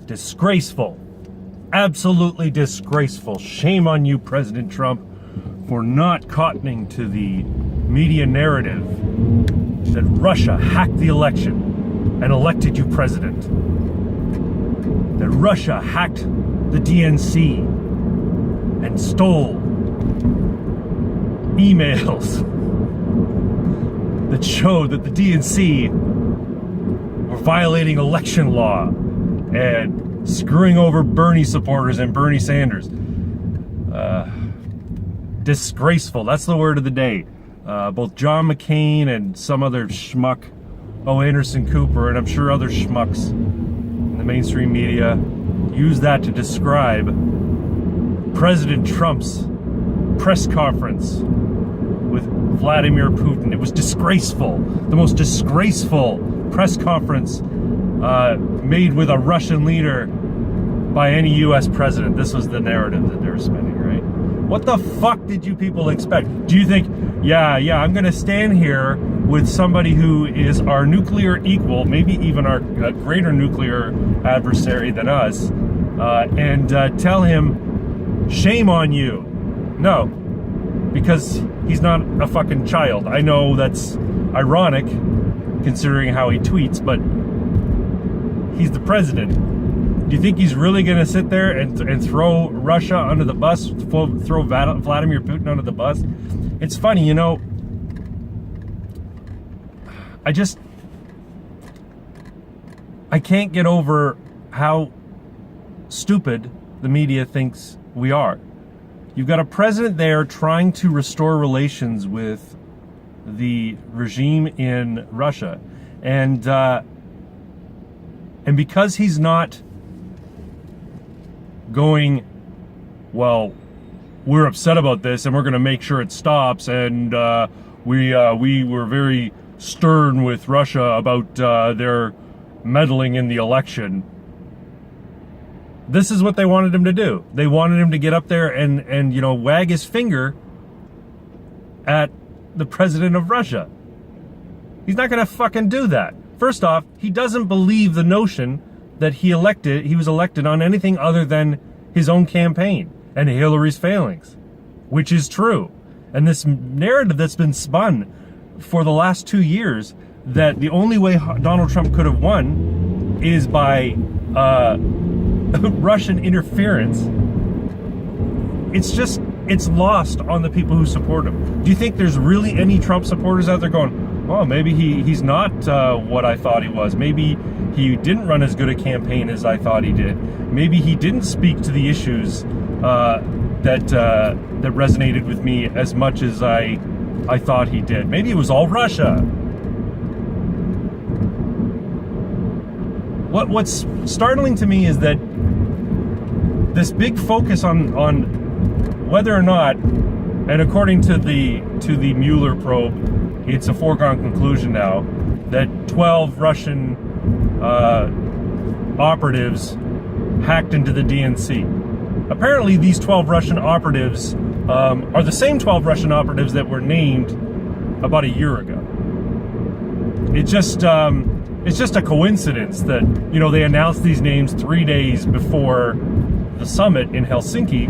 Disgraceful. Absolutely disgraceful. Shame on you, President Trump, for not cottoning to the media narrative that Russia hacked the election and elected you president. That Russia hacked the DNC and stole emails that showed that the DNC were violating election law and screwing over Bernie supporters and Bernie Sanders. Disgraceful. That's the word of the day. Both John McCain and some other schmuck, Anderson Cooper, and I'm sure other schmucks in the mainstream media use that to describe President Trump's press conference with Vladimir Putin. It was disgraceful. The most disgraceful press conference made with a Russian leader by any U.S. president. This was the narrative that they were spinning, right? What the fuck did you people expect? Do you think, yeah, I'm going to stand here with somebody who is our nuclear equal, maybe even our greater nuclear adversary than us, and tell him, shame on you? No, because he's not a fucking child. I know that's ironic considering how he tweets, but he's the president. Do you think he's really going to sit there and throw Russia under the bus, throw Vladimir Putin under the bus? It's funny, you know, I can't get over how stupid the media thinks we are. You've got a president there trying to restore relations with the regime in Russia. And because he's not going, well, we're upset about this and we're going to make sure it stops, and we were very stern with Russia about their meddling in the election. This is what they wanted him to do. They wanted him to get up there and you know, wag his finger at the president of Russia. He's not going to fucking do that. First off, he doesn't believe the notion that he was elected on anything other than his own campaign and Hillary's failings, which is true. And this narrative that's been spun for the last 2 years that the only way Donald Trump could have won is by Russian interference, it's lost on the people who support him. Do you think there's really any Trump supporters out there going, oh, maybe he's not what I thought he was. Maybe he didn't run as good a campaign as I thought he did. Maybe he didn't speak to the issues that resonated with me as much as I thought he did. Maybe it was all Russia. What's startling to me is that this big focus on whether or not, and according to the Mueller probe, it's a foregone conclusion now that 12 Russian operatives hacked into the DNC. Apparently, these 12 Russian operatives are the same 12 Russian operatives that were named about a year ago. It's just a coincidence that, you know, they announced these names 3 days before the summit in Helsinki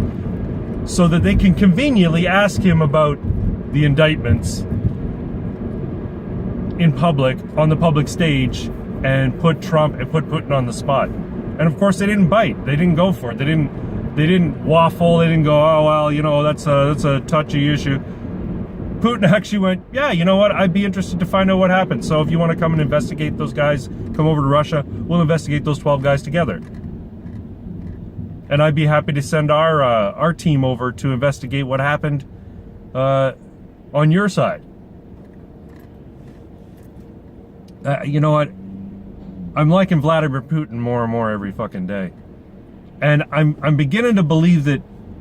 so that they can conveniently ask him about the indictments in public, on the public stage, and put Trump and put Putin on the spot. And of course they didn't bite. They didn't go for it. They didn't waffle. They didn't go, oh well, you know, that's a touchy issue. Putin actually went, yeah, you know what, I'd be interested to find out what happened. So if you want to come and investigate those guys, come over to Russia, we'll investigate those 12 guys together. And I'd be happy to send our team over to investigate what happened on your side. You know what? I'm liking Vladimir Putin more and more every fucking day. And I'm beginning to believe that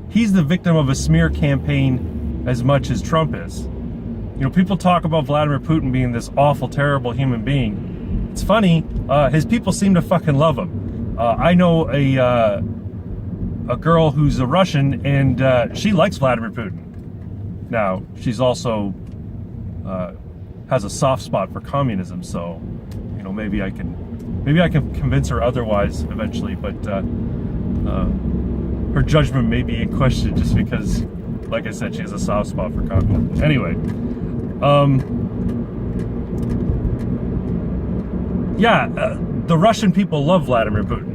he's the victim of a smear campaign as much as Trump is. You know, people talk about Vladimir Putin being this awful, terrible human being. It's funny, his people seem to fucking love him. I know a girl who's a Russian, and she likes Vladimir Putin. Now, she's also has a soft spot for communism, so, you know, maybe I can Maybe I can convince her otherwise eventually, but her judgment may be in question just because, like I said, she has a soft spot for Congo. Anyway, the Russian people love Vladimir Putin.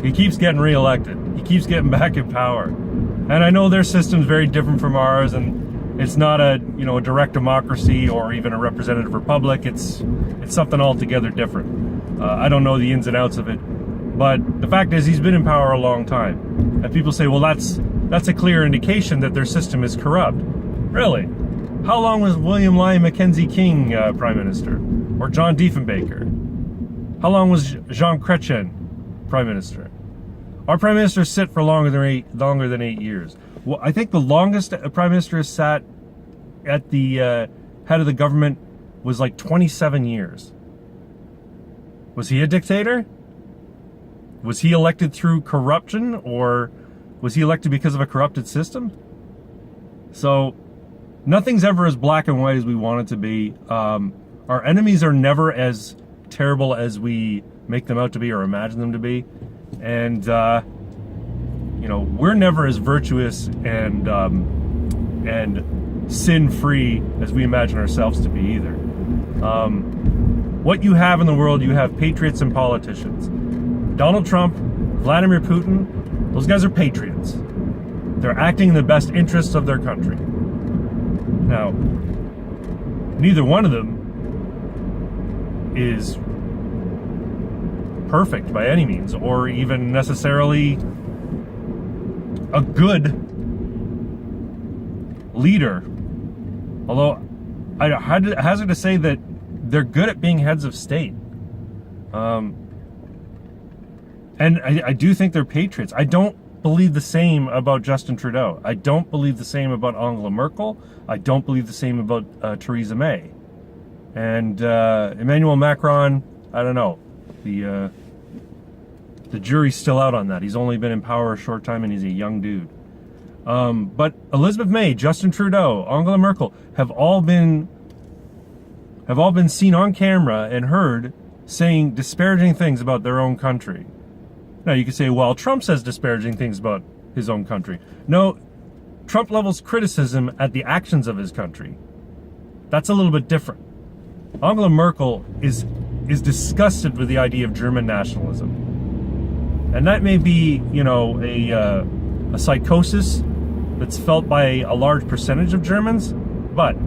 He keeps getting reelected. He keeps getting back in power. And I know their system's very different from ours, and it's not a direct democracy or even a representative republic. It's something altogether different. I don't know the ins and outs of it, but the fact is he's been in power a long time. And people say, well, that's a clear indication that their system is corrupt. Really? How long was William Lyon Mackenzie King Prime Minister? Or John Diefenbaker? How long was Jean Chrétien Prime Minister? Our Prime Ministers sit for longer than 8 years. Well, I think the longest a Prime Minister has sat at the head of the government was like 27 years. Was he a dictator? Was he elected through corruption, or was he elected because of a corrupted system? So nothing's ever as black and white as we want it to be. Our enemies are never as terrible as we make them out to be or imagine them to be. And, we're never as virtuous and sin-free as we imagine ourselves to be either. What you have in the world, you have patriots and politicians. Donald Trump, Vladimir Putin, those guys are patriots. They're acting in the best interests of their country. Now, neither one of them is perfect by any means, or even necessarily a good leader. Although I hazard to say that they're good at being heads of state. And I do think they're patriots. I don't believe the same about Justin Trudeau. I don't believe the same about Angela Merkel. I don't believe the same about Theresa May. And Emmanuel Macron, I don't know. The jury's still out on that. He's only been in power a short time and he's a young dude. But Elizabeth May, Justin Trudeau, Angela Merkel have all been seen on camera and heard saying disparaging things about their own country. Now you could say, well, Trump says disparaging things about his own country. No, Trump levels criticism at the actions of his country. That's a little bit different. Angela Merkel is disgusted with the idea of German nationalism. And that may be, a psychosis that's felt by a large percentage of Germans, but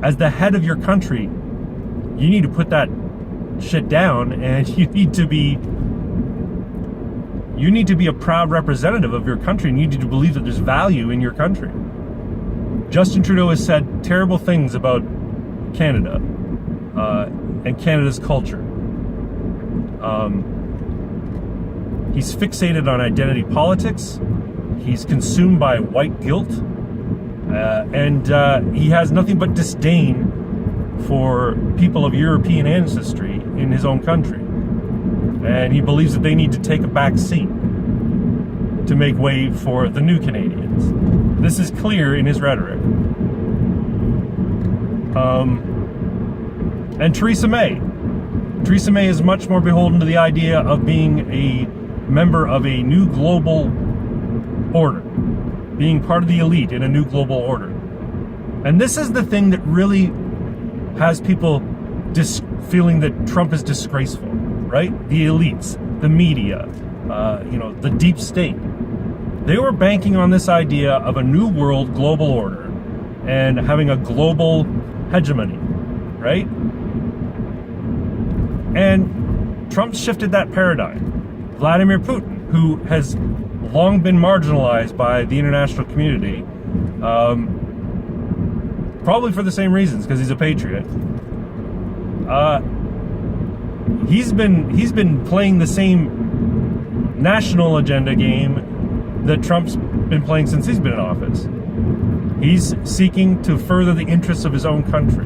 as the head of your country, you need to put that shit down, and you need to be a proud representative of your country, and you need to believe that there's value in your country. Justin Trudeau has said terrible things about Canada and Canada's culture. He's fixated on identity politics. He's consumed by white guilt. And he has nothing but disdain for people of European ancestry in his own country. And he believes that they need to take a back seat to make way for the new Canadians. This is clear in his rhetoric. And Theresa May. Theresa May is much more beholden to the idea of being a member of a new global order, being part of the elite in a new global order. And this is the thing that really has people feeling that Trump is disgraceful, right? The elites, the media, the deep state. They were banking on this idea of a new world global order and having a global hegemony, right? And Trump shifted that paradigm. Vladimir Putin, who has long been marginalized by the international community, probably for the same reasons, because he's a patriot. He's been playing the same national agenda game that Trump's been playing since he's been in office. He's seeking to further the interests of his own country.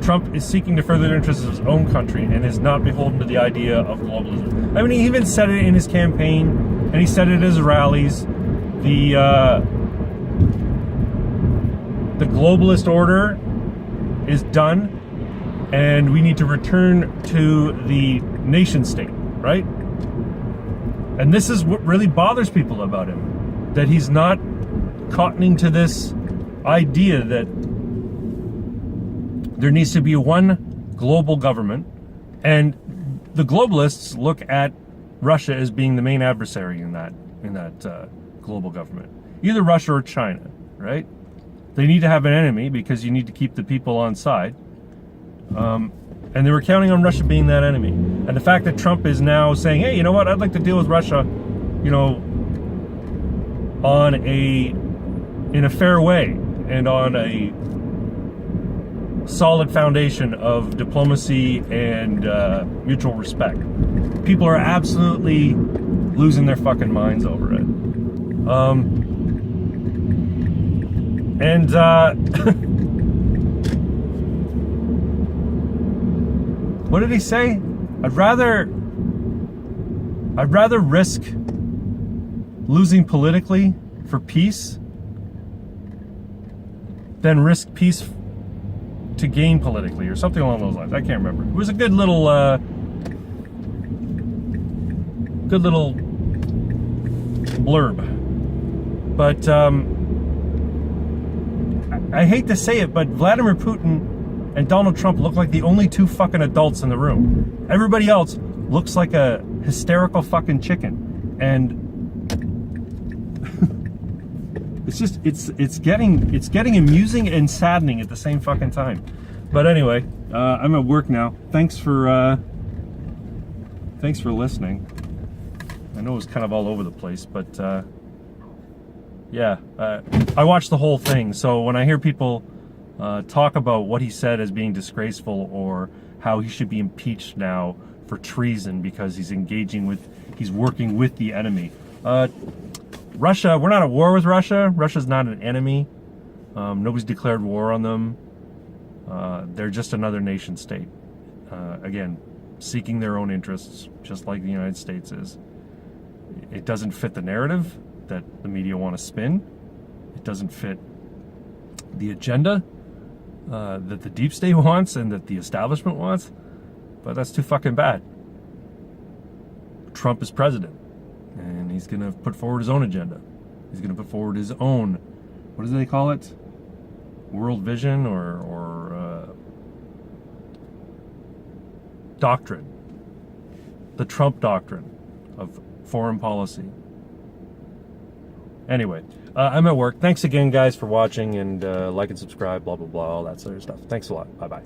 Trump is seeking to further the interests of his own country and is not beholden to the idea of globalism. I mean, he even said it in his campaign, and he said it at his rallies. The globalist order is done. and we need to return to the nation state, right? And this is what really bothers people about him, that he's not cottoning to this idea that there needs to be one global government, and the globalists look at Russia as being the main adversary in that global government, either Russia or China, right? They need to have an enemy because you need to keep the people on side, and they were counting on Russia being that enemy. And the fact that Trump is now saying, hey, you know what, I'd like to deal with Russia, you know, in a fair way and on a solid foundation of diplomacy and mutual respect. People are absolutely losing their fucking minds over it. What did he say? I'd rather risk losing politically for peace than risk peace to gain politically, or something along those lines. I can't remember. It was a good little blurb. But I hate to say it, but Vladimir Putin and Donald Trump look like the only two fucking adults in the room. Everybody else looks like a hysterical fucking chicken. And it's getting amusing and saddening at the same fucking time. But anyway, I'm at work now. Thanks for listening. I know it was kind of all over the place, but yeah, I watched the whole thing. So when I hear people talk about what he said as being disgraceful, or how he should be impeached now for treason because he's working with the enemy. Russia, we're not at war with Russia. Russia's not an enemy. Nobody's declared war on them. They're just another nation state. Again, seeking their own interests, just like the United States is. It doesn't fit the narrative that the media want to spin. It doesn't fit the agenda that the deep state wants and that the establishment wants. But that's too fucking bad. Trump is president, and he's going to put forward his own agenda. He's going to put forward his own, what do they call it? World vision or doctrine. The Trump doctrine of foreign policy. Anyway, I'm at work. Thanks again, guys, for watching, and like and subscribe, blah, blah, blah, all that sort of stuff. Thanks a lot. Bye-bye.